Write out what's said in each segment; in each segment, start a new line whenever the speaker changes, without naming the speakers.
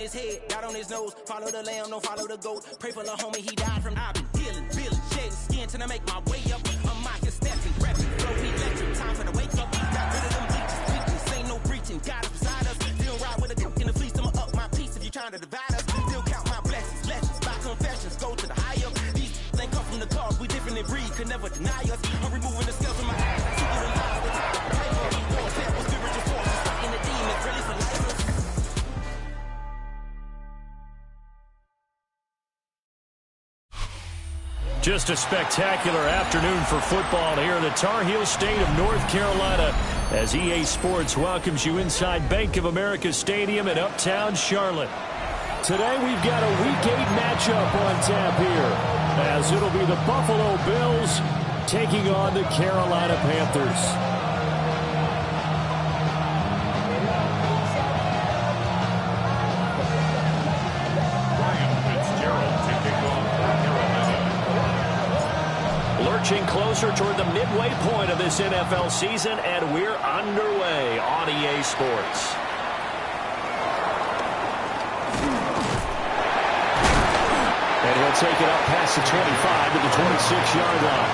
His head, got on his nose, follow the lamb, don't follow the goat. Pray for the homie, he died from. I've been healing, feeling, shedding skin till I make my way up. I'm mocking, stepping, rapping, flow electric, time for the wake up. Got rid of them bleachers, weakness, ain't no breaching. God up beside us, still ride with a cook in the fleece. I'ma up my piece if you trying to divide us. Still count my blessings, legends, by confessions, go to the higher. These ain't come from the cars, we different in breed, could never deny us. I'm removing the scales from my eyes, see you the lies, the time, the paper. Warfare with spiritual forces, fighting the demons, really for life.
Just a spectacular afternoon for football here in the Tar Heel state of North Carolina as EA Sports welcomes you inside Bank of America Stadium in Uptown Charlotte. Today we've got a Week 8 matchup on tap here as it'll be the Buffalo Bills taking on the Carolina Panthers. Lurching closer toward the midway point of this NFL season, and we're underway on EA Sports. And he'll take it up past the 25 to the 26-yard line.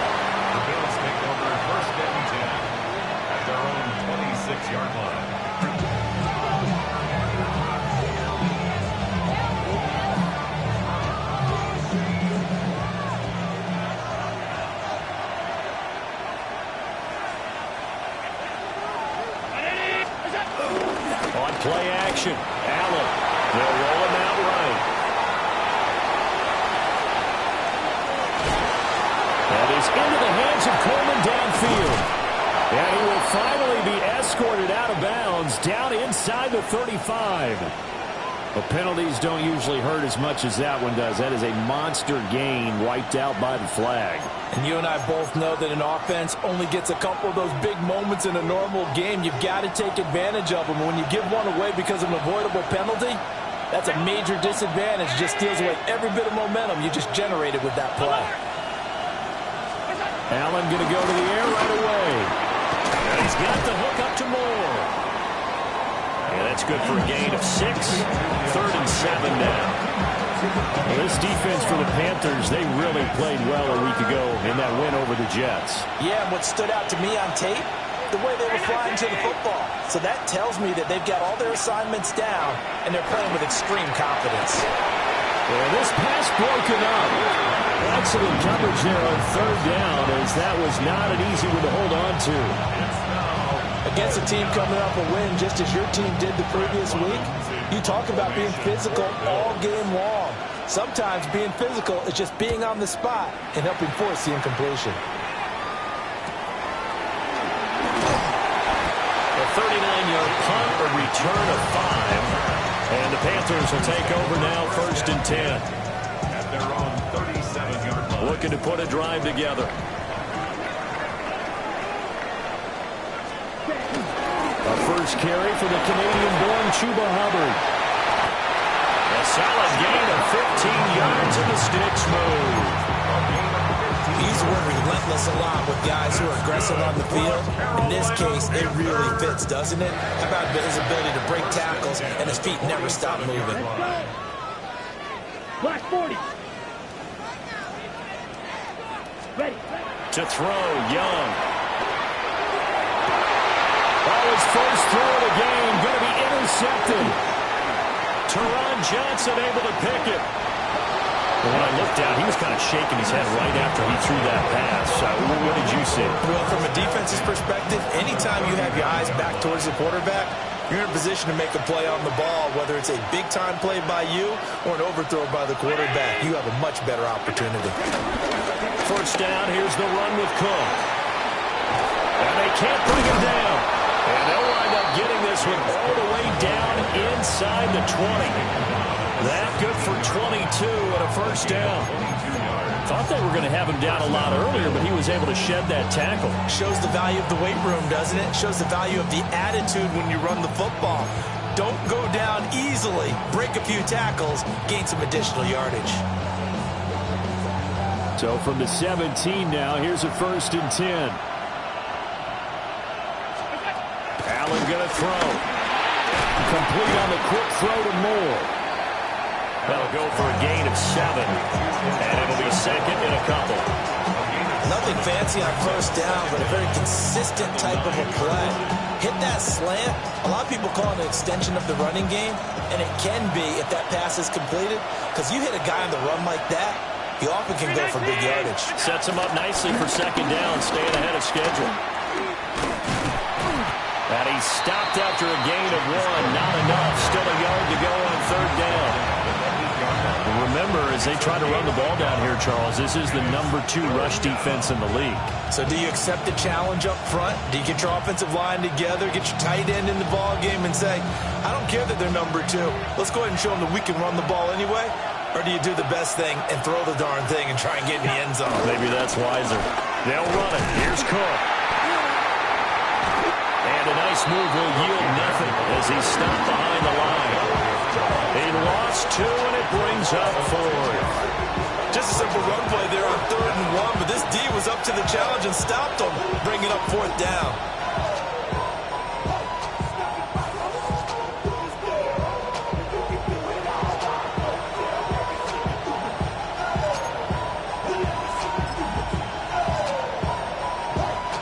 The Bills take over first and 10 at their own 26-yard line.
Play action. Allen. They'll roll him out right. That is into the hands of Coleman downfield. And he will finally be escorted out of bounds down inside the 35. The penalties don't usually hurt as much as that one does. That is a monster gain wiped out by the flag.
And you and I both know that an offense only gets a couple of those big moments in a normal game. You've got to take advantage of them. When you give one away because of an avoidable penalty, that's a major disadvantage. Just steals away every bit of momentum you just generated with that play.
Allen going to go to the air right away. And he's got the hook up to Moore. And that's good for a gain of 6. 3rd and 7 now. Well, this defense for the Panthers, they really played well a week ago in that win over the Jets.
Yeah, and what stood out to me on tape, the way they were flying to the football. So that tells me that they've got all their assignments down, and they're playing with extreme confidence.
Well, this pass broken up. Excellent coverage there on 3rd down, as that was not an easy one to hold on to.
Against a team coming off a win, just as your team did the previous week, you talk about being physical all game long. Sometimes being physical is just being on the spot and helping force the incompletion.
A 39-yard punt, a return of 5. And the Panthers will take over now 1st and 10.
At their own 37-yard line.
Looking to put a drive together. A first carry for the Canadian-born Chuba Hubbard. A solid gain of 15 yards and the sticks move.
He's worked relentless a lot with guys who are aggressive on the field. In this case, it really fits, doesn't it? How about his ability to break tackles and his feet never stop moving?
Black 40. Ready.
To throw, Young. His first throw of the game going to be intercepted. Teron Johnson able to pick it. But when I looked down, he was kind of shaking his head right after he threw that pass. What did you see?
Well, from a defense's perspective, anytime you have your eyes back towards the quarterback, you're in a position to make a play on the ball, whether it's a big-time play by you or an overthrow by the quarterback. You have a much better opportunity.
First down, here's the run with Cook. And they can't bring him down. And they'll wind up getting this one all the way down inside the 20. That good for 22 and a first down. Thought they were going to have him down a lot earlier, but he was able to shed that tackle.
Shows the value of the weight room, doesn't it? Shows the value of the attitude when you run the football. Don't go down easily. Break a few tackles, gain some additional yardage.
So from the 17 now, here's a 1st and 10. Allen going to throw. Complete on the quick throw to Moore. go for a gain of 7. And it'll be second and a couple.
Nothing fancy on first down, but a very consistent type of a play. Hit that slant. A lot of people call it an extension of the running game, and it can be if that pass is completed, because you hit a guy on the run like that, he often can go for big yardage.
Sets him up nicely for second down, staying ahead of schedule. And he stopped after a gain of 1. Not enough. Still a yard to go on third down. Remember, as they try to run the ball down here, Charles, this is the number 2 rush defense in the league.
So do you accept the challenge up front? Do you get your offensive line together, get your tight end in the ball game and say, I don't care that they're number 2. Let's go ahead and show them that we can run the ball anyway? Or do you do the best thing and throw the darn thing and try and get in the end zone?
Maybe that's wiser. They'll run it. Here's Cook. And a nice move will yield nothing as he stopped behind the line. He lost 2, and it brings up 4.
Just a simple run play there on 3rd and 1, but this D was up to the challenge and stopped him, bringing up 4th down.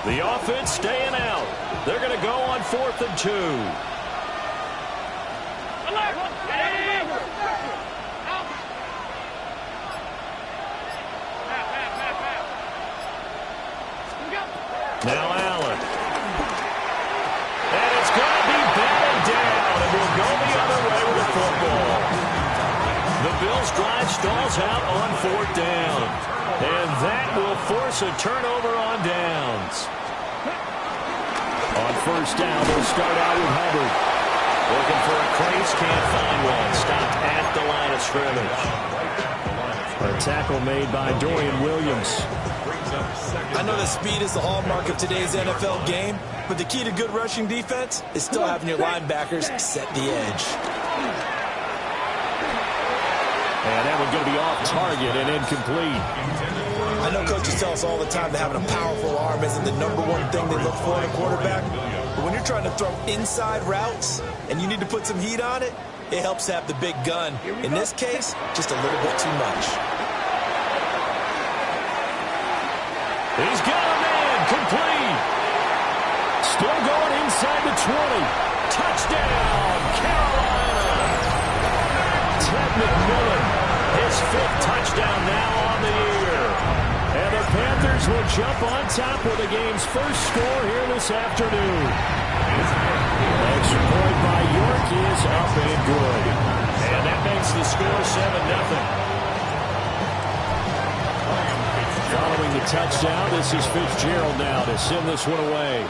The offense staying out. They're going to go on 4th and 2. Now Allen. And it's going to be batted down, and we'll go the other way with the football. The Bills drive stalls out on 4th down. And that will force a turnover on downs. On first down, they'll start out with Hubbard. Looking for a crease, can't find one. Stopped at the line of scrimmage. A tackle made by Dorian Williams.
I know that speed is the hallmark of today's NFL game, but the key to good rushing defense is still having your linebackers set the edge.
And that one's going to be off target and incomplete.
I know coaches tell us all the time that having a powerful arm isn't the #1 thing they look for in a quarterback, but when you're trying to throw inside routes and you need to put some heat on it, it helps have the big gun. In this case, just a little bit too much.
He's got a man, complete. Still going inside the 20. Touchdown, Carolina. Ted McMillan, his 5th touchdown now on the year. And the Panthers will jump on top with the game's first score here this afternoon. Extra point by York is up and good. And that makes the score 7-0. Following the touchdown, this is Fitzgerald now to send this one away.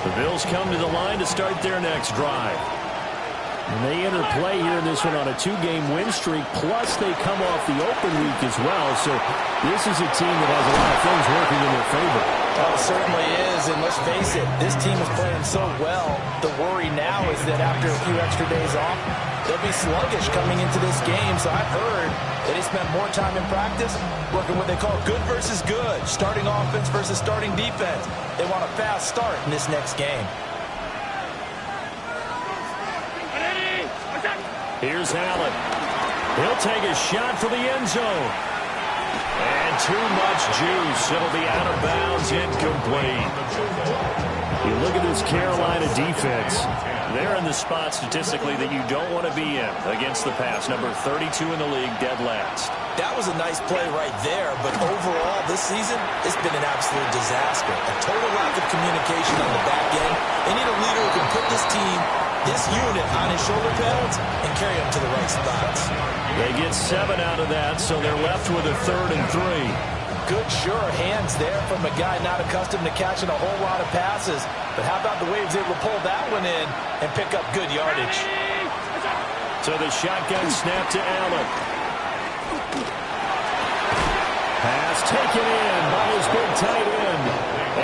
The Bills come to the line to start their next drive. And they enter play here in this one on a 2-game win streak, plus they come off the open week as well. So this is a team that has a lot of things working in their favor.
Oh, it certainly is, and let's face it, this team is playing so well. The worry now is that after a few extra days off, they'll be sluggish coming into this game. So I've heard that they spent more time in practice working what they call good versus good, starting offense versus starting defense. They want a fast start in this next game.
Here's Allen. He'll take a shot for the end zone. And too much juice. It'll be out of bounds, incomplete. You look at this Carolina defense. They're in the spot statistically that you don't want to be in against the pass. Number 32 in the league, dead last.
That was a nice play right there, but overall this season, it's been an absolute disaster. A total lack of communication on the back end. They need a leader who can put this team, this unit, on his shoulder pads and carry them to the right spots.
They get 7 out of that, so they're left with a 3rd and 3.
Good, sure hands there from a guy not accustomed to catching a whole lot of passes. But how about the way he was able to pull that one in and pick up good yardage?
So the shotgun snap to Allen. Pass taken in by his big tight end.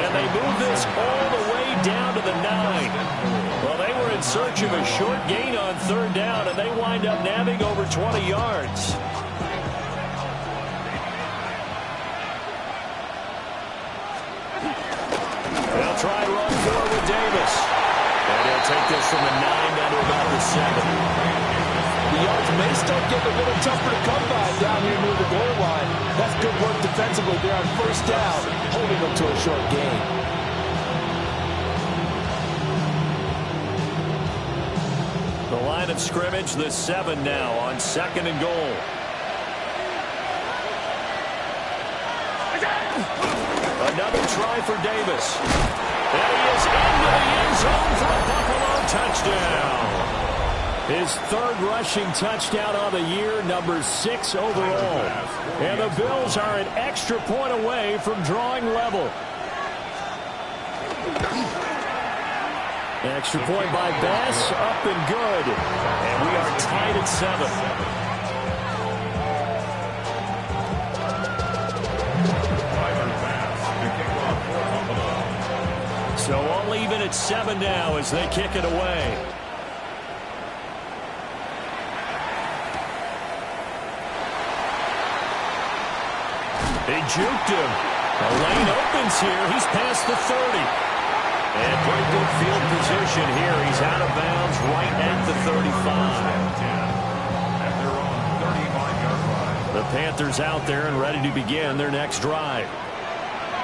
And they move this all the way down to the 9. Well, they were in search of a short gain on 3rd down, and they wind up nabbing over 20 yards. from the 9 down to about the 7.
The yards may start getting a little tougher to come by down here near the goal line. That's good work defensively there on first down, holding them to a short gain.
The line of scrimmage, the 7 now on 2nd and goal. Another try for Davis. And he is into the end zone for a Buffalo touchdown. His 3rd rushing touchdown on the year, number 6 overall. And the Bills are an extra point away from drawing level. Extra point by Bass, up and good. And we are tied at 7. So all even at 7 now as they kick it away. They juked him. The lane opens here. He's past the 30. And pretty good field position here. He's out of bounds right at the 35.
At their own 35-yard line.
The Panthers out there and ready to begin their next drive.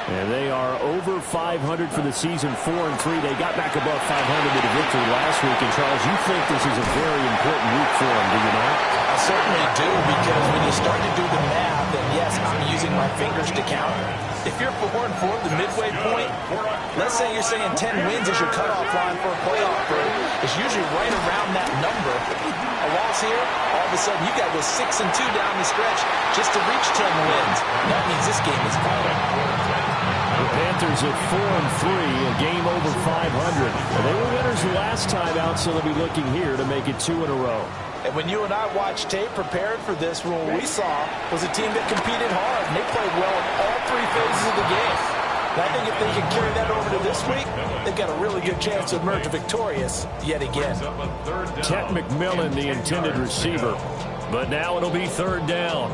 And they are over 500 for the season, 4-3. They got back above 500 with a victory last week. And, Charles, you think this is a very important week for them, do you not?
I certainly do, because when you start to do the math, and yes, I'm using my fingers to count. If you're 4-4 at the midway point, let's say you're saying 10 wins is your cutoff line for a playoff berth. It's usually right around that number. A loss here, all of a sudden you got to go 6-2 down the stretch just to reach 10 wins. That means this game is vital.
The Panthers at 4-3, a game over 500. They were winners the last time out, so they'll be looking here to make it 2 in a row.
And when you and I watched tape preparing for this, what we saw was a team that competed hard, and they played well in all 3 phases of the game. And I think if they can carry that over to this week, they've got a really good chance to emerge victorious yet again.
Ted McMillan, the intended receiver. But now it'll be 3rd down.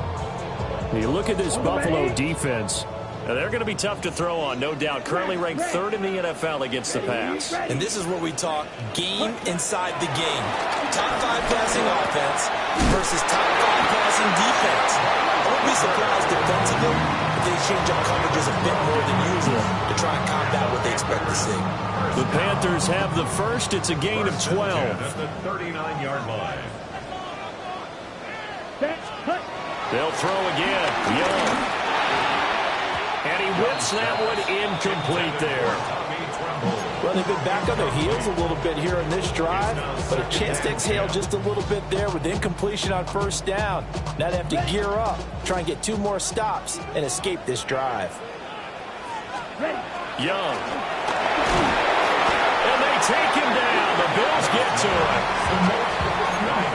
You look at this Buffalo defense. Now, they're going to be tough to throw on, no doubt. Currently ranked 3rd in the NFL against the pass.
And this is where we talk game inside the game. Top 5 passing offense versus top 5 passing defense. I won't be surprised defensively if they change up coverages a bit more than usual to try and combat what they expect to see.
The Panthers have the first. It's a gain of 12.
At the 39-yard line.
They'll throw again. Young. And he whips that one incomplete there.
Well, they've been back on their heels a little bit here in this drive, but a chance to exhale just a little bit there with incompletion on first down. Now they have to gear up, try and get 2 more stops, and escape this drive.
Young. And they take him down. The Bills get to him.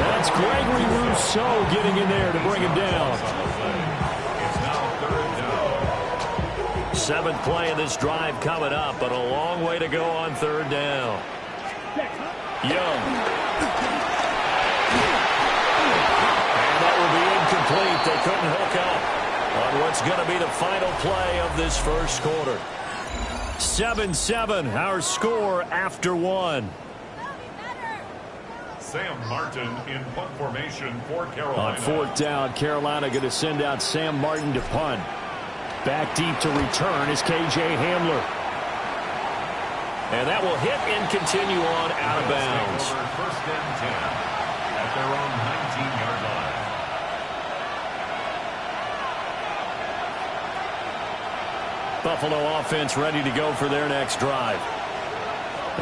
That's Gregory Rousseau getting in there to bring him down. 7th play of this drive coming up, but a long way to go on 3rd down. Young. And that will be incomplete. They couldn't hook up on what's going to be the final play of this first quarter. 7-7, our score after 1.
Sam Martin in punt formation for Carolina.
On 4th down, Carolina going to send out Sam Martin to punt. Back deep to return is K.J. Hamler. And that will hit and continue on out of bounds.
1st and 10 at their own 19-yard line.
Buffalo offense ready to go for their next drive.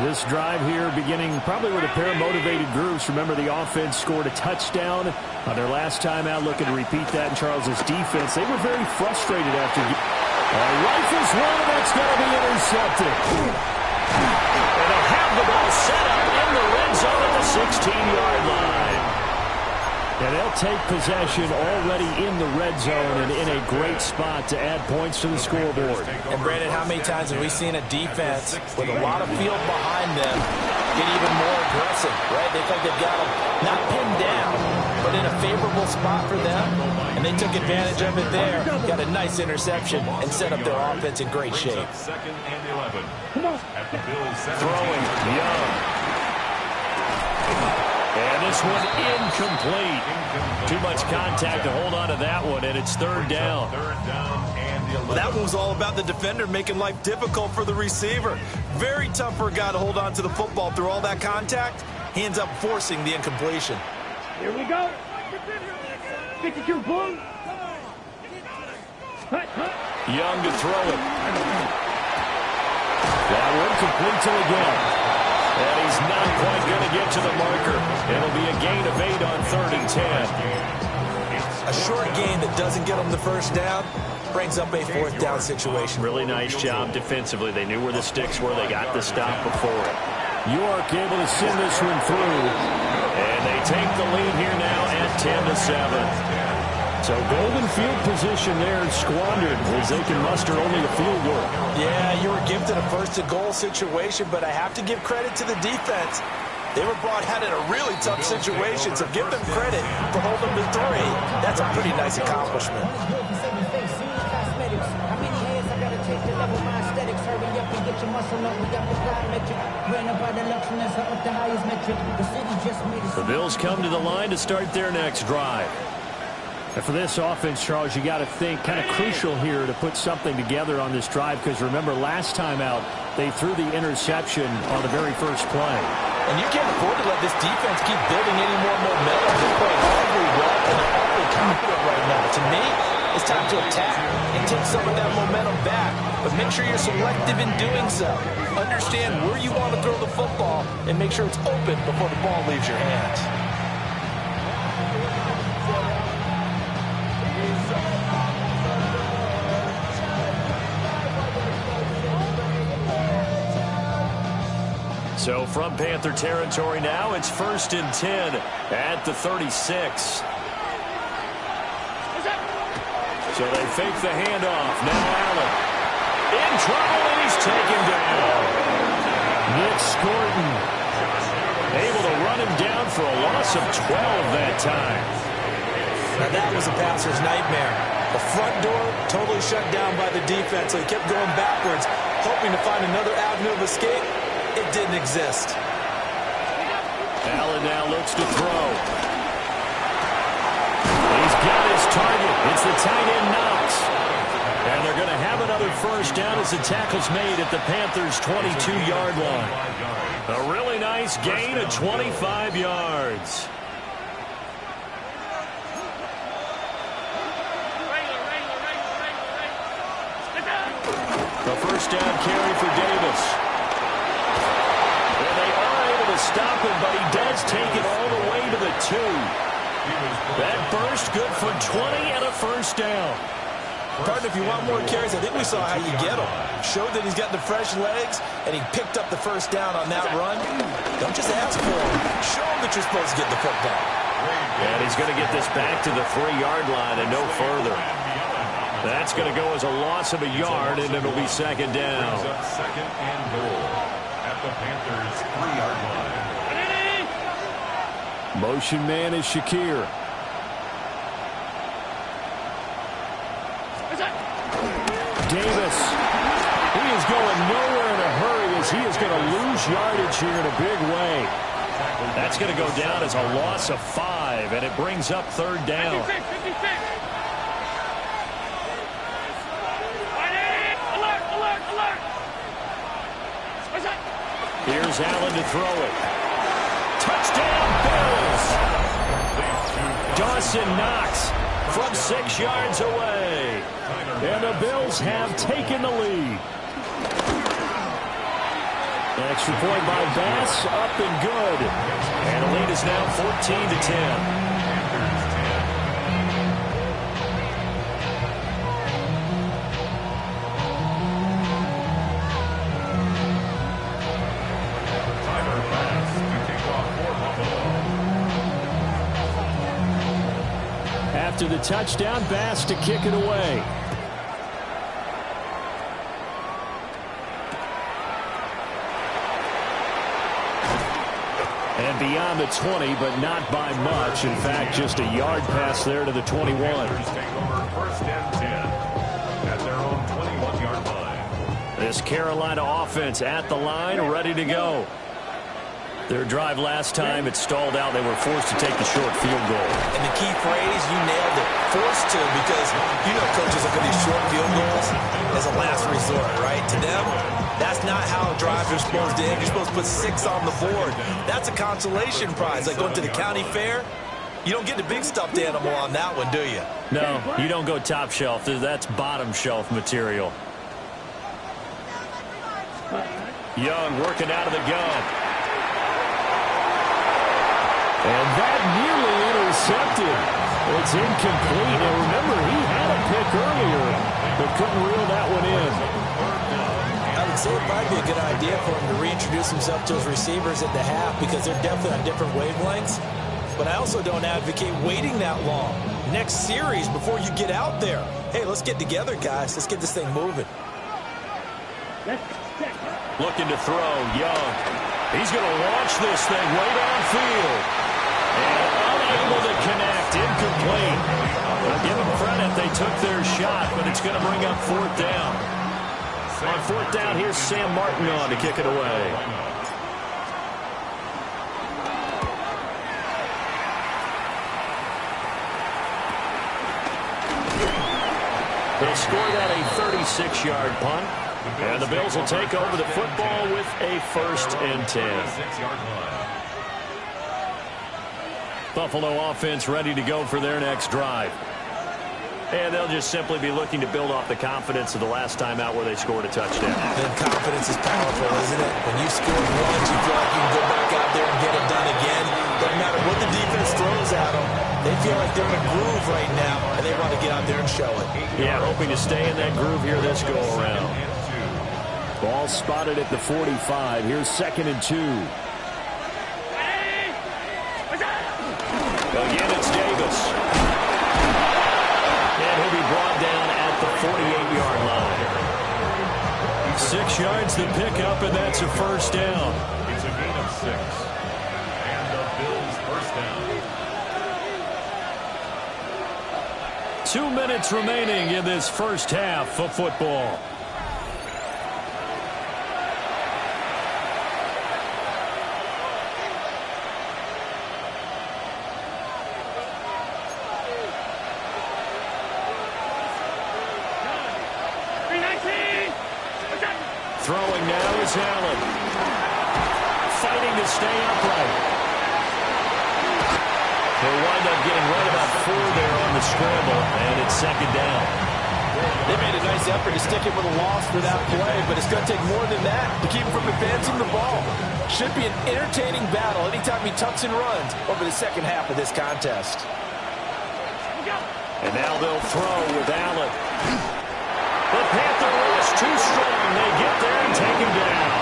This drive here beginning probably with a pair of motivated groups. Remember, the offense scored a touchdown on their last time out. Looking to repeat that in Charles's defense. They were very frustrated after. Rifles one, that's going to be intercepted. And they'll have the ball set up in the red zone at the 16-yard line. And they'll take possession already in the red zone and in a great spot to add points to the scoreboard.
And, Brandon, how many times have we seen a defense with a lot of field behind them get even more aggressive, right? They think they've got them not pinned down, but in a favorable spot for them, and they took advantage of it there. Got a nice interception and set up their offense in great shape.
2nd and 11. At the Bills'
Throwing, Young. And this one incomplete. Too much contact to hold on to that one, and it's third down.
Well, that one was all about the defender making life difficult for the receiver. Very tough for a guy to hold on to the football through all that contact. He ends up forcing the incompletion.
Here we go. 52, boom.
Young to throw it. That one complete to again. And he's not quite going to get to the marker. It'll be a gain of 8 on 3rd and 10.
A short gain that doesn't get him the first down brings up a 4th down situation.
Really nice job defensively. They knew where the sticks were. They got the stop before it. York able to send this one through. And they take the lead here now at 10-7. So golden field position there squandered as they can muster only a field goal.
Yeah, you were gifted a first-to-goal situation, but I have to give credit to the defense. They were brought out in a really tough situation, so give them credit for holding them to 3. That's a pretty nice accomplishment.
The Bills come to the line to start their next drive.
And for this offense, Charles, you got to think kind of crucial here to put something together on this drive, because remember last time out they threw the interception on the very first play.
And you can't afford to let this defense keep building any more momentum. They're playing awfully well and they're awfully confident right now. To me, it's time to attack and take some of that momentum back. But make sure you're selective in doing so. Understand where you want to throw the football and make sure it's open before the ball leaves your hands.
So from Panther territory now, it's 1st and 10 at the 36. So they fake the handoff. Now Allen in trouble, and he's taken down. Nick Scorton able to run him down for a loss of 12 that time.
Now that was a passer's nightmare. The front door totally shut down by the defense, so he kept going backwards, hoping to find another avenue of escape. It didn't exist.
Allen now looks to throw. He's got his target. It's the tight end Knox. And they're going to have another first down as the tackle's made at the Panthers' 22-yard line. A really nice gain of 25 yards. The first down carry for Davis. Stop him, but he does take it all the way to the 2. That burst good for 20 and a first down.
Partner, if you want more carries, I think we saw how you get them. Showed that he's got the fresh legs, and he picked up the first down on that run. Don't just ask for him. Show him that you're supposed to get the football.
And he's going to get this back to the 3-yard line and no further. That's going to go as a loss of a yard, and it'll be second down.
Second and goal at the Panthers' 3-yard line.
Motion man is Shakir. Davis. He is going nowhere in a hurry as he is going to lose yardage here in a big way.
That's going to go down as a loss of 5, and it brings up third down.
56. Alert.
Here's Allen to throw it. Touchdown, Bills! Dawson Knox from 6 yards away.
And the Bills have taken the lead.
Extra point by Bass, up and good. And the lead is now 14-10.
After the touchdown, Bass to kick it away. And beyond the 20, but not by much. In fact, just a yard pass there to the 21.
Panthers take over 1st and 10 at their own 21-yard line.
This Carolina offense at the line, ready to go. Their drive last time, it stalled out. They were forced to take the short field goal.
And the key phrase, you nailed it. Forced to, because you know coaches look at these short field goals as a last resort, right? To them, that's not how drives are supposed to end. You're supposed to put 6 on the board. That's a consolation prize. Like going to the county fair, you don't get the big stuffed animal on that one, do you?
No, you don't go top shelf. That's bottom shelf material. Young working out of the gun.
And that nearly intercepted. It's incomplete. And remember, he had a pick earlier, but couldn't reel that one in.
I would say it'd probably be a good idea for him to reintroduce himself to his receivers at the half, because they're definitely on different wavelengths. But I also don't advocate waiting that long. Next series, before you get out there. Hey, let's get together, guys. Let's get this thing moving.
Looking to throw, Young. He's going to launch this thing way downfield. And unable to connect, incomplete. Well, give them credit, they took their shot, but it's going to bring up 4th down. On 4th down, here's Sam Martin on to kick it away. They'll score that a 36-yard punt. And the Bills will take over the football with a 1st and 10. Buffalo offense ready to go for their next drive. And they'll just simply be looking to build off the confidence of the last time out where they scored a touchdown.
Then confidence is powerful, isn't it? When you score once, you feel like you can go back out there and get it done again. Doesn't matter what the defense throws at them. They feel like they're in a groove right now, and they want to get out there and show it.
Yeah, hoping to stay in that groove here this go-around.
Ball spotted at the 45. Here's 2nd and 2.
Again, it's Davis. And he'll be brought down at the 48-yard line. 6 yards the pickup, and that's a 1st down.
It's a gain of 6. And the Bills' 1st down.
2 minutes remaining in this first half of football. Throwing now is Allen. Fighting to stay upright. They'll wind up getting right about 4 there on the scramble, and it's 2nd down.
They made a nice effort to stick it with a loss for that play, but it's going to take more than that to keep him from advancing the ball. Should be an entertaining battle anytime he tucks and runs over the second half of this contest.
And now they'll throw with Allen. The Panther rush too strong. They get there and take him down.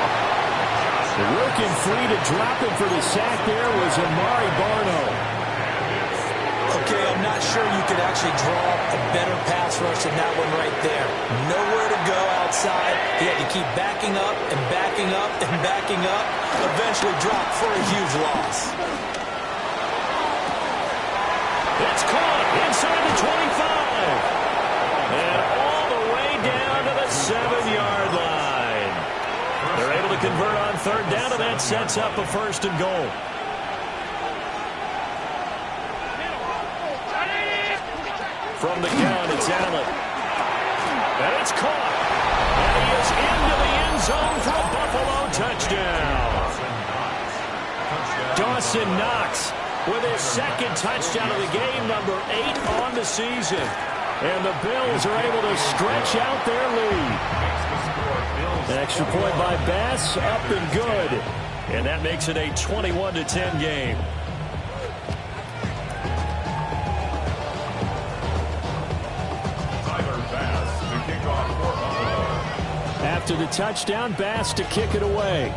Working free to drop him for the sack there was Amari Barno.
Okay, I'm not sure you could actually draw a better pass rush than that one right there. Nowhere to go outside. He had to keep backing up and backing up and backing up. Eventually dropped for a huge loss.
It's caught inside the 25. And all the way down to the 7-yard line. They're able to convert on 3rd down, and that sets up a 1st and goal. From the gun, it's Allen. And it's caught. And he is into the end zone for a Buffalo touchdown. Dawson Knox with his 2nd touchdown of the game, number 8 on the season. And the Bills are able to stretch out their lead. An extra point by Bass, up and good. And that makes it a 21-10 game. After the touchdown, Bass to kick it away.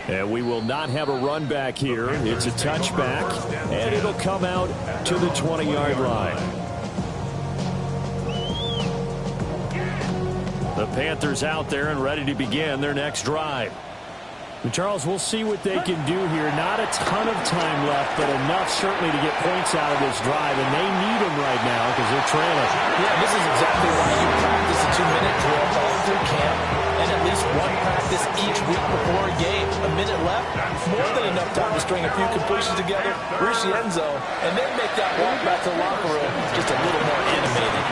And we will not have a run back here. It's a touchback, and it'll come out to the 20-yard line. The Panthers out there and ready to begin their next drive.
And Charles, we'll see what they can do here. Not a ton of time left, but enough certainly to get points out of this drive, and they need them right now because they're trailing.
Yeah, this is exactly why you practice a 2-minute drill all through camp, and at least one practice each week before a game. A minute left, more than enough time to string a few completions together, reach the end zone, and then make that walk back to the locker room just a little more animated.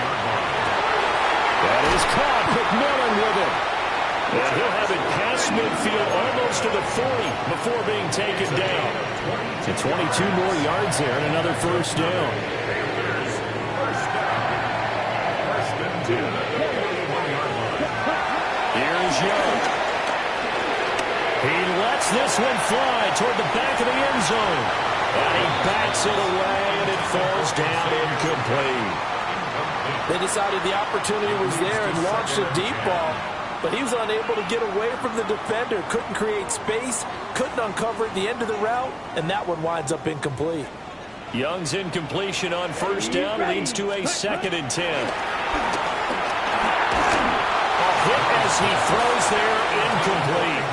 That is caught. McMillan with it. And he'll have it past midfield almost to the 40 before being taken down. And 22 more yards there and another first down. Here's Young. He lets this one fly toward the back of the end zone. And he backs it away, and it falls down incomplete.
They decided the opportunity was there and launched a deep ball, but he was unable to get away from the defender, couldn't create space, couldn't uncover at the end of the route, and that one winds up incomplete.
Young's incompletion on first down leads to a 2nd and 10. A hit as he throws there, incomplete.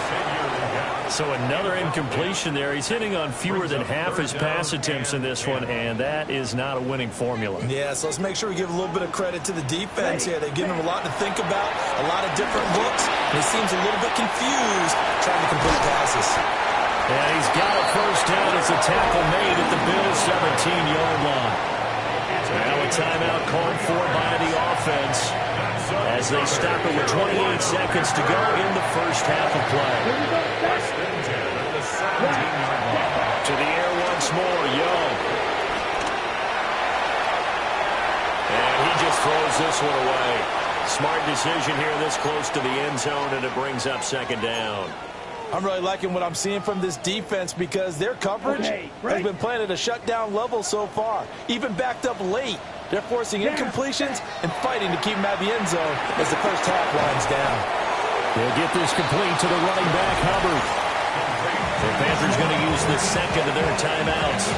So another incompletion there. He's hitting on fewer than half his pass attempts in this one, and that is not a winning formula.
Yeah, so let's make sure we give a little bit of credit to the defense here. They've given him a lot to think about, a lot of different looks, and he seems a little bit confused trying to complete passes.
And he's got a first down as the tackle made at the Bills' 17-yard line. Now a timeout called for by the offense as they stop it with 28 seconds to go in the first half of play. To the air once more, Young. And he just throws this one away. Smart decision here this close to the end zone, and it brings up 2nd down.
I'm really liking what I'm seeing from this defense because their coverage has been playing at a shutdown level so far. Even backed up late, they're forcing incompletions and fighting to keep them out of the end zone as the first half winds down.
They'll get this complete to the running back, Hubbard.
The Panthers going to use the 2nd of their timeouts.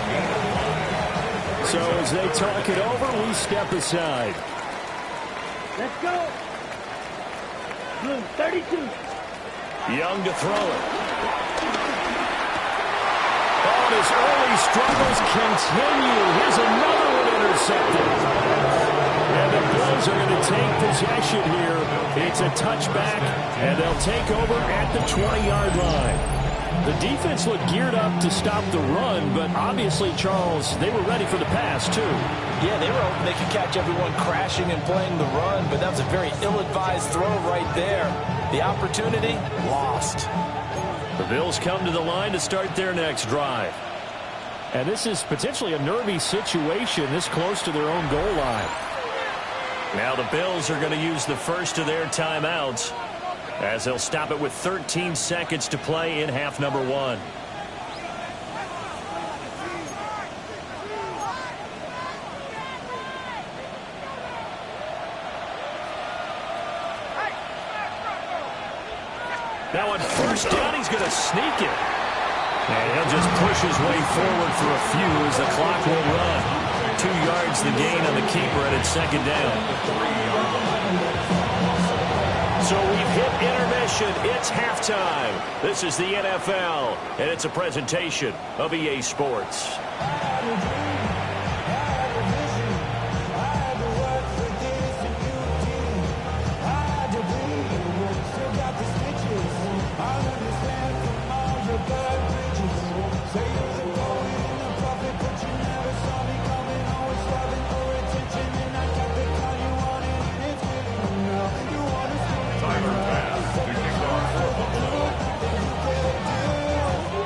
So as they talk it over, we step aside.
Let's go. Blue, 32.
Young to throw it.
Oh, his early struggles continue. Here's another one intercepted. And the Bills are going to take possession here. It's a touchback, and they'll take over at the 20-yard line. The defense looked geared up to stop the run, but obviously, Charles, they were ready for the pass, too.
Yeah, they were hoping they could catch everyone crashing and playing the run, but that was a very ill-advised throw right there. The opportunity, lost.
The Bills come to the line to start their next drive.
And this is potentially a nervy situation this close to their own goal line.
Now the Bills are going to use the first of their timeouts as they'll stop it with 13 seconds to play in half number 1. Now on first down, he's going to sneak it. And he'll just push his way forward for a few as the clock will run. 2 yards the gain on the keeper, and it's 2nd down. So we've hit intermission. It's halftime. This is the NFL, and it's a presentation of EA Sports.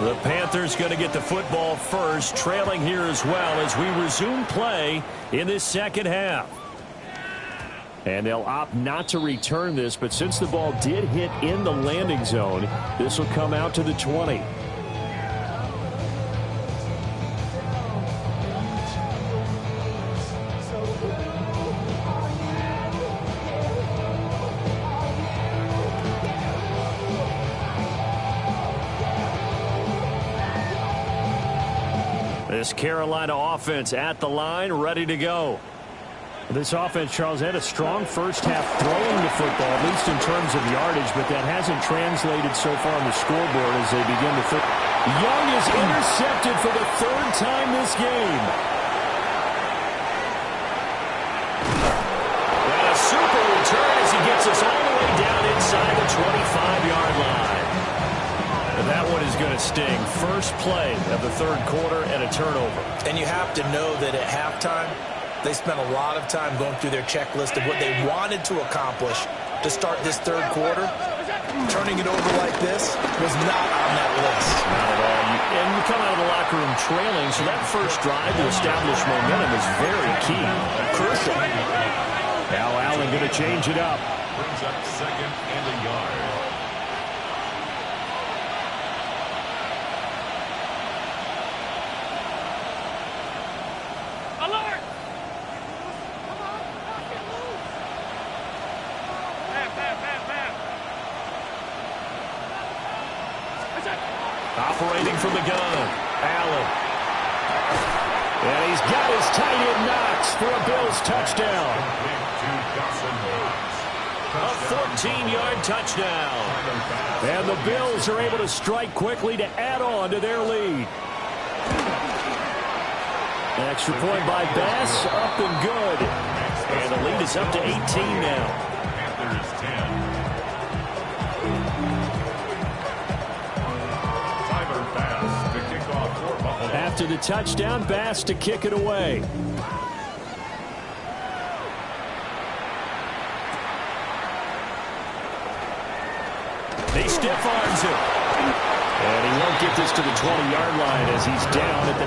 The Panthers going to get the football first, trailing here as well as we resume play in this second half.
And they'll opt not to return this, but since the ball did hit in the landing zone, this will come out to the 20. This Carolina offense at the line, ready to go.
This offense, Charles, had a strong first half throwing the football, at least in terms of yardage, but that hasn't translated so far on the scoreboard as they begin to throw. Young is intercepted for the third time this game. And a super return as he gets us all the way down inside the 25-yard line. And that one is going to sting. First play of the third quarter and a turnover.
And you have to know that at halftime, they spent a lot of time going through their checklist of what they wanted to accomplish to start this third quarter. Turning it over like this was not on that list.
Not at all. And you come out of the locker room trailing, so that first drive to establish momentum is very key.
Crucial.
Now Allen going to change it up.
Brings up second and a yard.
Operating from the gun, Allen. And he's got his tight end Knox for a Bills touchdown. A 14-yard touchdown. And the Bills are able to strike quickly to add on to their lead. An extra point by Bass, up and good. And the lead is up to 18 now.
Panthers 10.
After the touchdown, Bass to kick it away. He stiff arms him. And he won't get this to the 20-yard line as he's down at the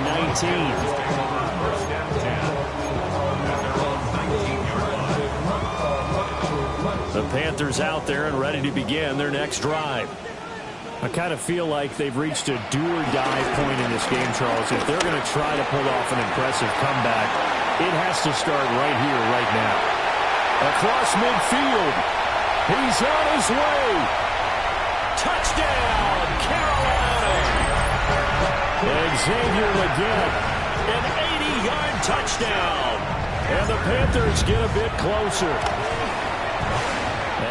19. The Panthers out there and ready to begin their next drive. I kind of feel like they've reached a do-or-die point in this game, Charles. If they're going to try to pull off an impressive comeback, it has to start right here, right now. Across midfield. He's on his way. Touchdown, Carolina. And Xavier Legette, an 80-yard touchdown. And the Panthers get a bit closer.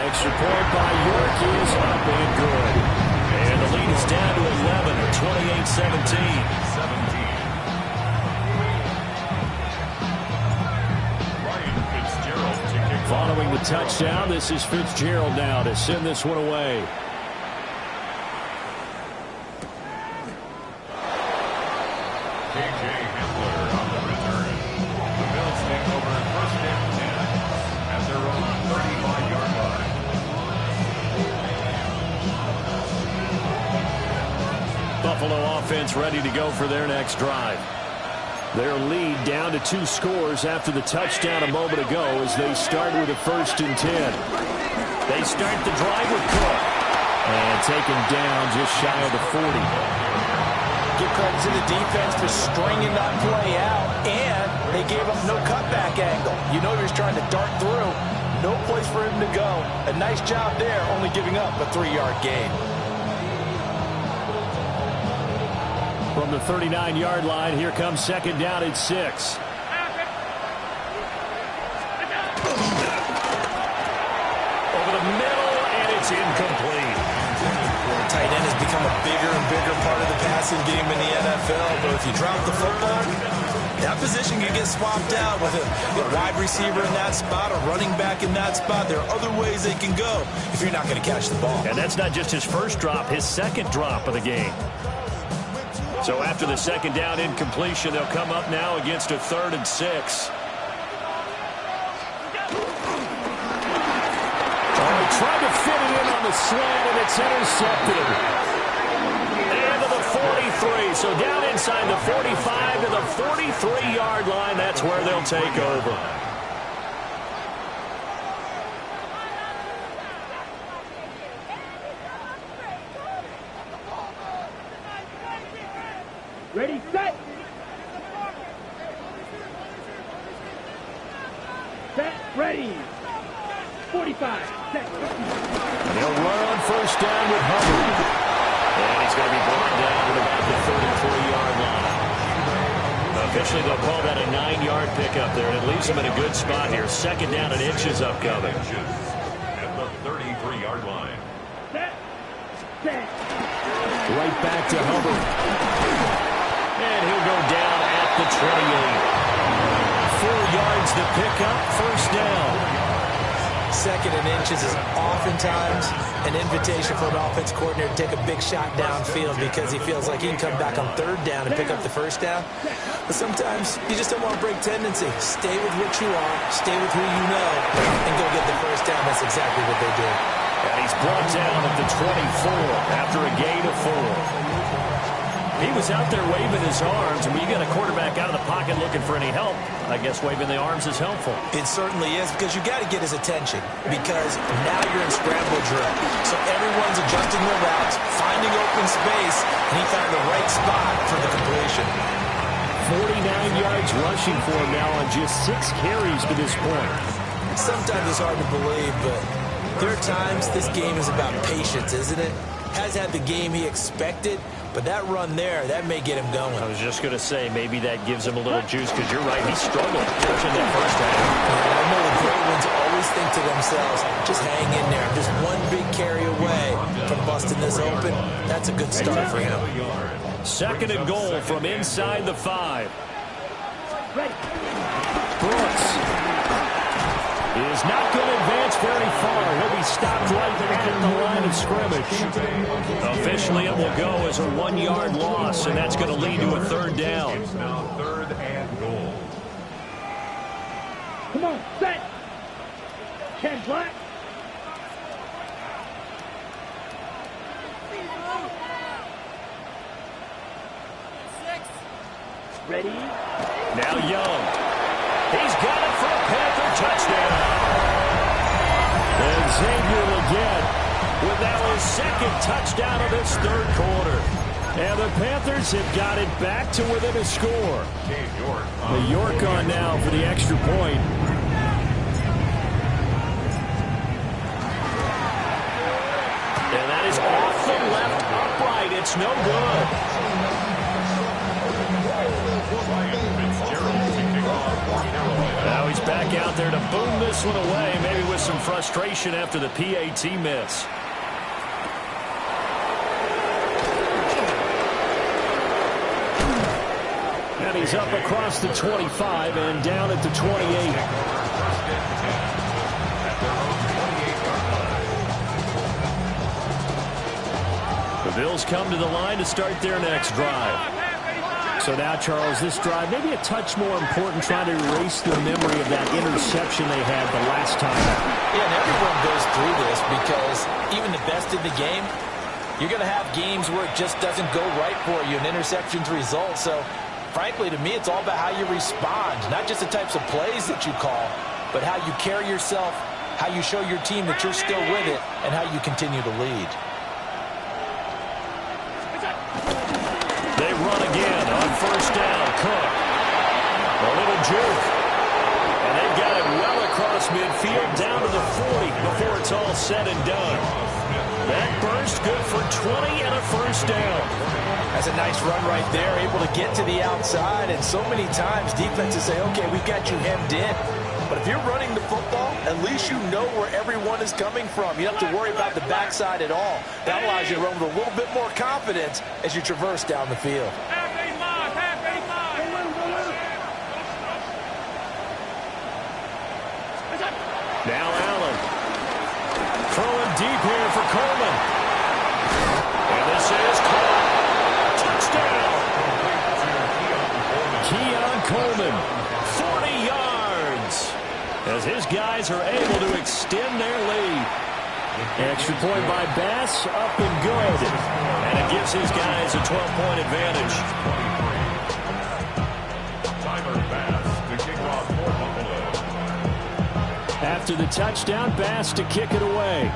Extra point by York is up and good. And the lead is down to 11 at 28-17. Following the touchdown, this is Fitzgerald now to send this one away. Buffalo offense ready to go for their next drive. Their lead down to 2 scores after the touchdown a moment ago as they start with a 1st and 10. They start the drive with Cook. And taken down just shy of the 40.
Give credit to the defense for stringing that play out, and they gave up no cutback angle. You know he was trying to dart through. No place for him to go. A nice job there, only giving up a 3-yard gain.
From the 39-yard line, here comes 2nd down at 6. Over the middle, and it's incomplete.
The tight end has become a bigger and bigger part of the passing game in the NFL, but if you drop the football, that position can get swapped out with a wide receiver in that spot, a running back in that spot. There are other ways they can go if you're not going to catch the ball.
And that's not just his first drop, his 2nd drop of the game. So after the 2nd down incompletion, they'll come up now against a 3rd and 6. Tried to fit it in on the slant, and it's intercepted. And to the 43. So down inside the 45 to the 43-yard line. That's where they'll take over.
Ready, set. Set, ready. 45, set.
They'll run on 1st down with Hubbard. And he's going to be brought down at about the 33-yard line. A Officially, they'll call that a 9-yard pickup there, and it leaves them in a good spot here. Second down and inches upcoming.
At the 33-yard line.
Right back to Hubbard. And he'll go down at the 28. 4 yards to pick up, first down.
Second and inches is oftentimes an invitation for an offense coordinator to take a big shot downfield because he feels like he can come back on third down and pick up the first down. But sometimes you just don't want to break tendency. Stay with what you are, stay with who you know, and go get the first down. That's exactly what they did.
And he's brought down at the 24 after a gain of 4. He was out there waving his arms, and when you get a quarterback out of the pocket looking for any help, I guess waving the arms is helpful.
It certainly is, because you got to get his attention, because now you're in scramble drill. So everyone's adjusting their routes, finding open space, and he found the right spot for the completion.
49 yards rushing for him now on just 6 carries to this point.
Sometimes it's hard to believe, but there are times this game is about patience, isn't it? Has had the game he expected, but that run there, that may get him going.
I was just going to say, maybe that gives him a little juice, because you're right, he struggled catching that first half.
I know the great ones always think to themselves, just hang in there. Just one big carry away from busting this open. That's a good start for him.
Second and goal from inside the 5. Brooks is not going to advance very far. He'll be stopped right at the line of scrimmage. Officially, it will go as a 1-yard loss, and that's going to lead to a third down.
It's now third and goal.
Come on, set. 10 black. Ready?
Now Young. He's got it for a Panther touchdown. And Xavier Legette with now his second touchdown of this third quarter. And the Panthers have got it back to within a score. The York on now for the extra point. And that is off the left upright. It's no good. Now he's back out there to boom this one away, maybe with some frustration after the PAT miss. And he's up across the 25 and down at the 28. The Bills come to the line to start their next drive. So now, Charles, this drive maybe a touch more important, trying to erase the memory of that interception they had the last time out.
Yeah, and everyone goes through this because even the best in the game, you're going to have games where it just doesn't go right for you, and interceptions result. So, frankly, to me, it's all about how you respond, not just the types of plays that you call, but how you carry yourself, how you show your team that you're still with it, and how you continue to lead.
They run again on first down. Cook. A little juke. And they've got it well across midfield down to the 40 before it's all said and done. That burst good for 20 and a first down.
That's a nice run right there, able to get to the outside. And so many times defenses say, okay, we've got you hemmed in. But if you're running the football, at least you know where everyone is coming from. You don't have to worry about the backside at all. That allows you to run with a little bit more confidence as you traverse down the field.
Now Allen. Throwing deep here for Coleman. And this is caught. Touchdown. Keon Coleman. 40 yards. As his guys are able to extend their lead. Extra point by Bass, up and good. And it gives his guys a 12-point advantage.
Tyler Bass to kick off for Buffalo.
After the touchdown, Bass to kick it away.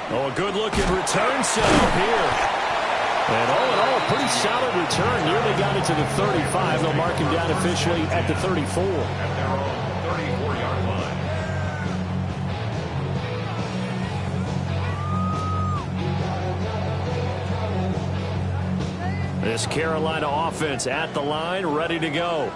Oh, a good-looking return set up here. And all in all, a pretty solid return. Nearly got it to the 35. They'll mark him down officially at the 34.
At their own 34-yard line.
This Carolina offense at the line, ready to go.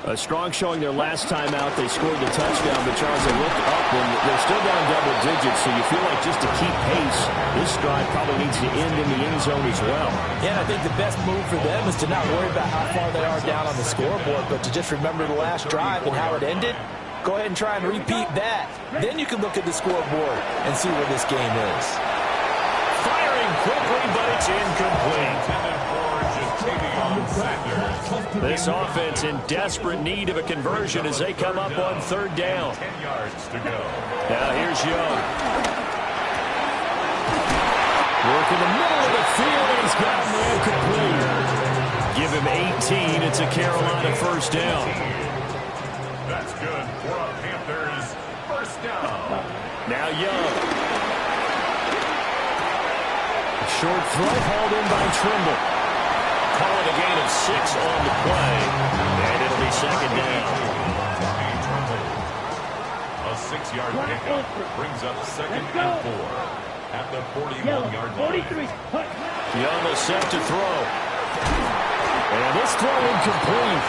A strong showing their last time out. They scored the touchdown, but Charles, they looked up and they're still down double digits, so you feel like just to keep pace, this drive probably needs to end in the end zone as well.
Yeah, I think the best move for them is to not worry about how far they are down on the scoreboard, but to just remember the last drive and how it ended. Go ahead and try and repeat that. Then you can look at the scoreboard and see where this game is.
Firing quickly, but it's incomplete. This offense in desperate need of a conversion as they come up on third down.
10 yards to go.
Now here's Young. Work in the middle of the field, and he's got him incomplete. Give him 18. It's a Carolina first down.
That's good for a Panthers first down.
Now Young. A short throw hauled in by Trimble. Call it a gain of 6 on the play, and it'll be second down.
A 6-yard pickup brings up second and 4 at the 41-yard line.
Young will set to throw. And this throw incomplete.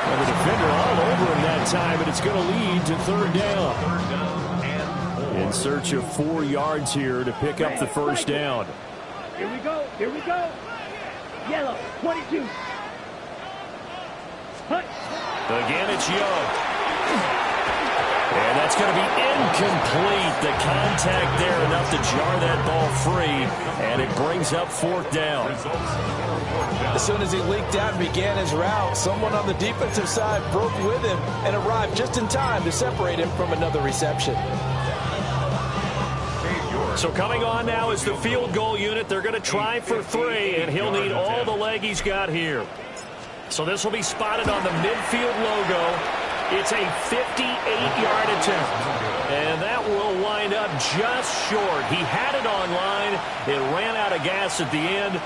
And the defender all over him that time, and it's going to lead to third down.
Third down and 4.
In search of 4 yards here to pick up the first down.
Here we go. Here we go. Yellow, 22. Hut.
Again, it's Young. And that's going to be incomplete. The contact there enough to jar that ball free, and it brings up fourth down.
As soon as he leaked out and began his route, someone on the defensive side broke with him and arrived just in time to separate him from another reception.
So coming on now is the field goal unit. They're going to try for 3, and he'll need all the leg he's got here. So this will be spotted on the midfield logo. It's a 58-yard attempt, and that will wind up just short. He had it on line. It ran out of gas at the end.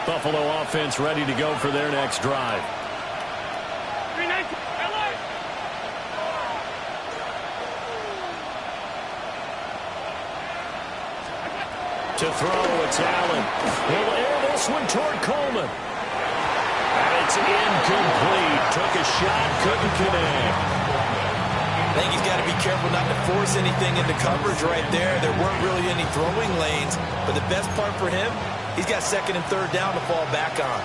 Buffalo offense ready to go for their next drive. To throw, it's Allen. He'll air this one toward Coleman. And it's incomplete. Took a shot, couldn't connect.
I think he's got to be careful not to force anything into coverage right there. There weren't really any throwing lanes, but the best part for him, he's got second and third down to fall back on.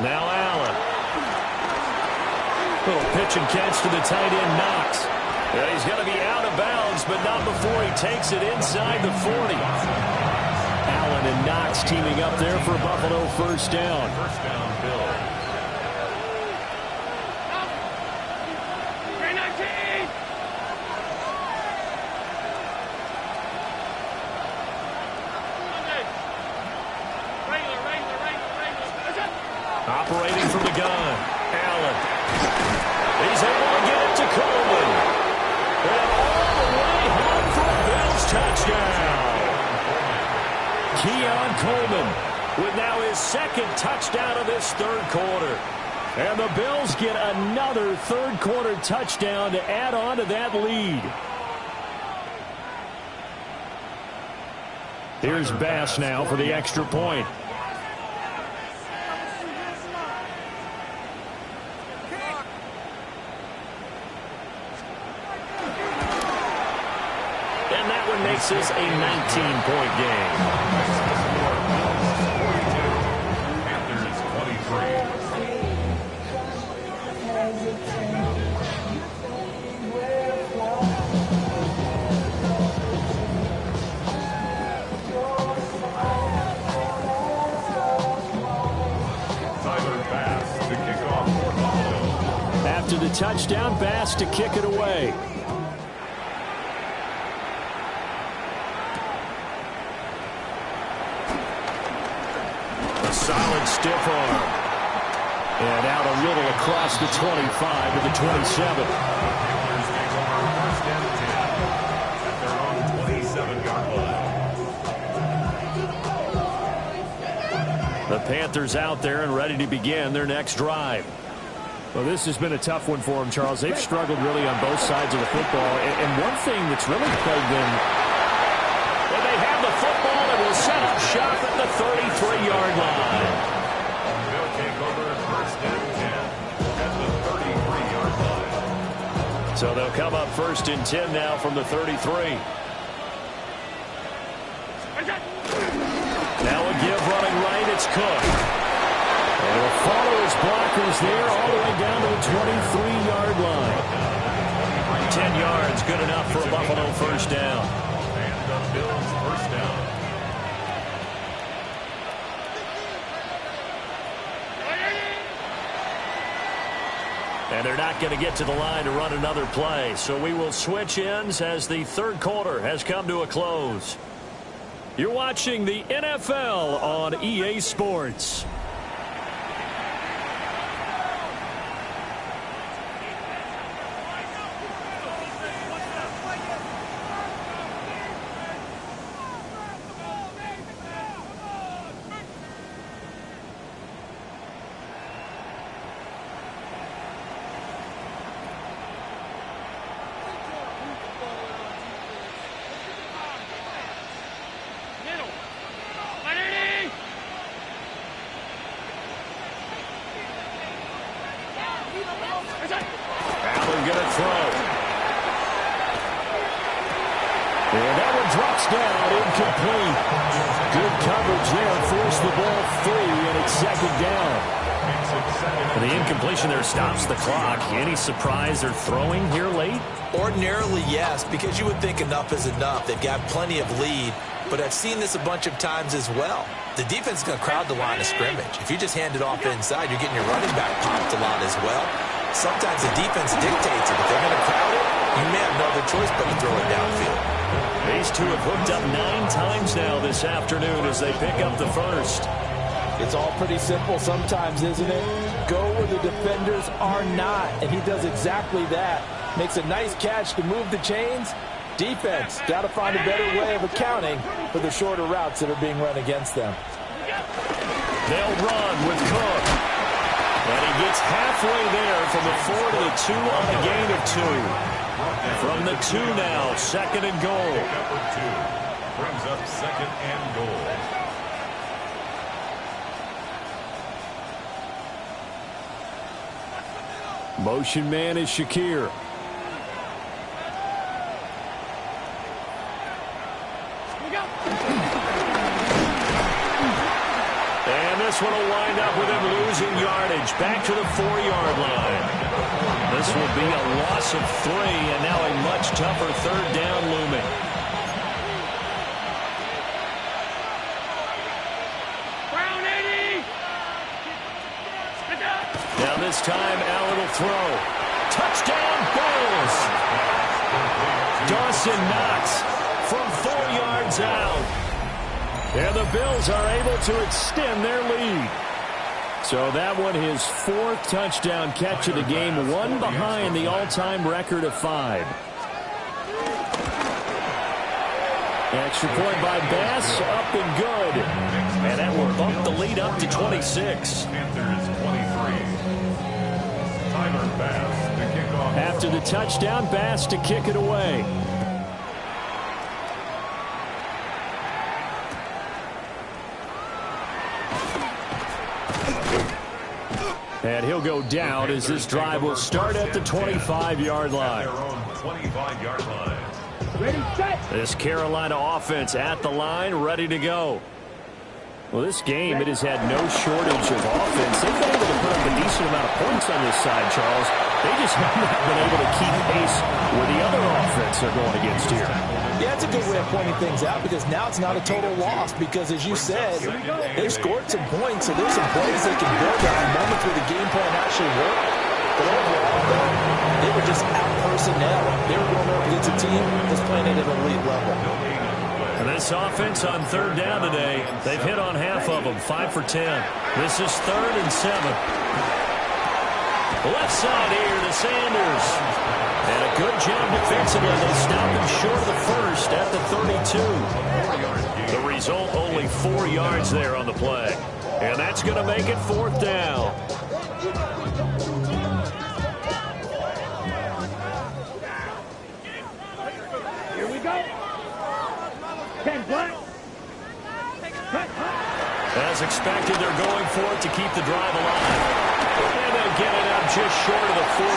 Now Allen. Little pitch and catch to the tight end, Knox. Yeah, he's going to be out of bounds, but not before he takes it inside the 40. Allen and Knox teaming up there for Buffalo first down.
First down, Bill.
Operating from the gun, Allen. He's able to get it to Coleman. And all the way home for a Bills touchdown. Keon Coleman with now his second touchdown of this third quarter. And the Bills get another third quarter touchdown to add on to that lead. Here's Bass now for the extra point. Makes this a 19-point game.
Panthers 23. Tyler Bass to kick off for Buffalo.
After the touchdown, Bass to kick it away. Solid stiff arm. And out a little across the 25 to the 27.
Panthers take over first and 10 at their own 27-yard line.
The Panthers out there and ready to begin their next drive.
Well, this has been a tough one for them, Charles. They've struggled really on both sides of the football. And one thing that's really plagued them,
well, they have the football and will set up shop at the 33-yard line.
They'll take over first and 10 at the 33-yard line.
So they'll come up first and 10 now from the 33. Now a give running right, it's Cook. And he'll follow his blockers there all the way down to the 23-yard line. 10 yards, good enough for a Buffalo first down.
And the Bills first down.
And they're not going to get to the line to run another play. So we will switch ends as the third quarter has come to a close. You're watching the NFL on EA Sports. Allen going to throw. And that one drops down, incomplete. Good coverage there, forced the ball free, and it's second down. And the incompletion there stops the clock. Any surprise they're throwing here late?
Ordinarily, yes, because you would think enough is enough. They've got plenty of lead, but I've seen this a bunch of times as well. The defense is going to crowd the line of scrimmage. If you just hand it off inside, you're getting your running back popped a lot as well. Sometimes the defense dictates it. If they're going to crowd it, you may have no other choice but to throw it downfield.
These two have hooked up 9 times now this afternoon as they pick up the first.
It's all pretty simple sometimes, isn't it? Go where the defenders are not, and he does exactly that. Makes a nice catch to move the chains. Defense, got to find a better way of accounting for the shorter routes that are being run against them.
They'll run with Cook. And he gets halfway there from the 4 to the 2 on the gain of 2. From the 2 now, second and goal.
Number 2 brings up second and goal.
motion man is Shakir.
And this one will wind up with him losing yardage back to the 4-yard line. This will be a loss of 3, and now a much tougher third down looming. Now this time, Allen will throw. Touchdown, Bills! Dawson Knox from 4 yards out. And the Bills are able to extend their lead. So that one, his 4th touchdown catch of the game, one behind the all-time record of 5. Extra point by Bass, up and good. And that will bump the lead up to 26.
Panthers 23. Tyler Bass to kick off.
After the touchdown, Bass to kick it away. And he'll go down as this drive will start at the 25-yard line.
Their own 25-yard line.
Ready, set.
This Carolina offense at the line, ready to go.
Well, this game, it has had no shortage of offense. They've been able to put up a decent amount of points on this side, Charles. They just have not been able to keep pace with the other offense they're going against here.
Yeah, it's a good way of pointing things out because now it's not a total loss because, as you said, they've scored some points, so there's some plays they can build on, moments where the game plan actually worked. But overall, though, they were just out-personnel. They were going up against a team that's playing at an elite level.
And this offense on third down today, they've hit on half of them, 5 for 10. This is 3rd and 7. Left side here to Sanders. And a good job defensively. They stop him short of the first at the 32. The result, only 4 yards there on the play. And that's going to make it 4th down.
Here we go. 10 black.
As expected, they're going for it to keep the drive alive. And they'll get it out just short of the 45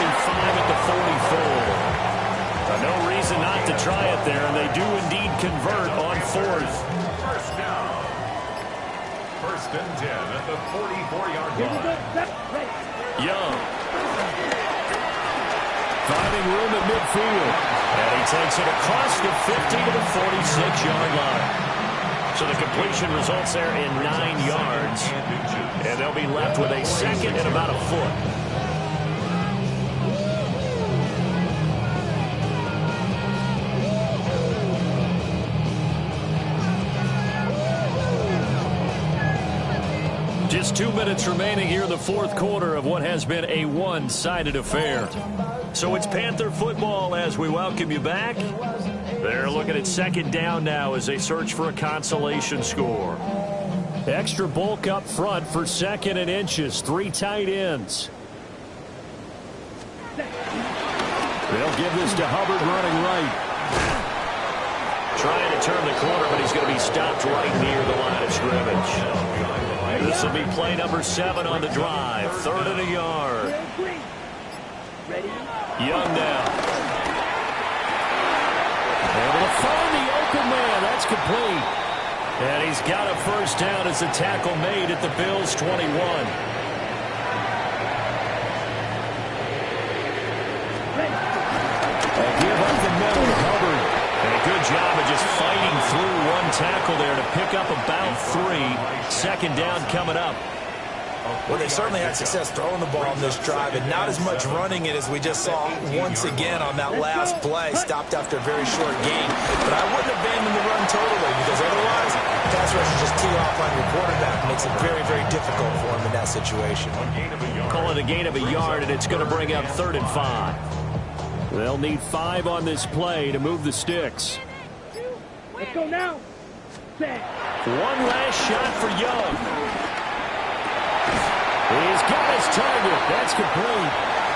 at the 44. No reason not to try it there, and they do indeed convert on 4th.
First down. 1st and 10 at the 44-yard line.
Young. Finding room at midfield. And he takes it across the 50 to the 46-yard line. So the completion results there in 9 yards. And they'll be left with a 2nd and about a foot. Just 2 minutes remaining here in the 4th quarter of what has been a one-sided affair. So it's Panther football as we welcome you back. They're looking at 2nd down now as they search for a consolation score. Extra bulk up front for 2nd and inches. 3 tight ends. They'll give this to Hubbard running right. Trying to turn the corner, but he's going to be stopped right near the line of scrimmage. This will be play number 7 on the drive. 3rd and a yard. Young now. Able to find the open man. That's complete. And he's got a 1st down as the tackle made at the Bills' 21. A give up the middle to Hubbard. And a good job of just fighting through one tackle there to pick up about 3. 2nd down coming up.
Well, they certainly had success throwing the ball on this drive and not as much running it as we just saw once again on that last play. Stopped after a very short gain. But I wouldn't abandon the run totally because otherwise, pass rush will just tee off on your quarterback. Makes it very, very difficult for him in that situation.
Call it a gain of a yard, and it's going to bring up 3rd and 5. They'll need 5 on this play to move the sticks.
Let's go now. Set.
One last shot for Young. He's got his target. That's complete.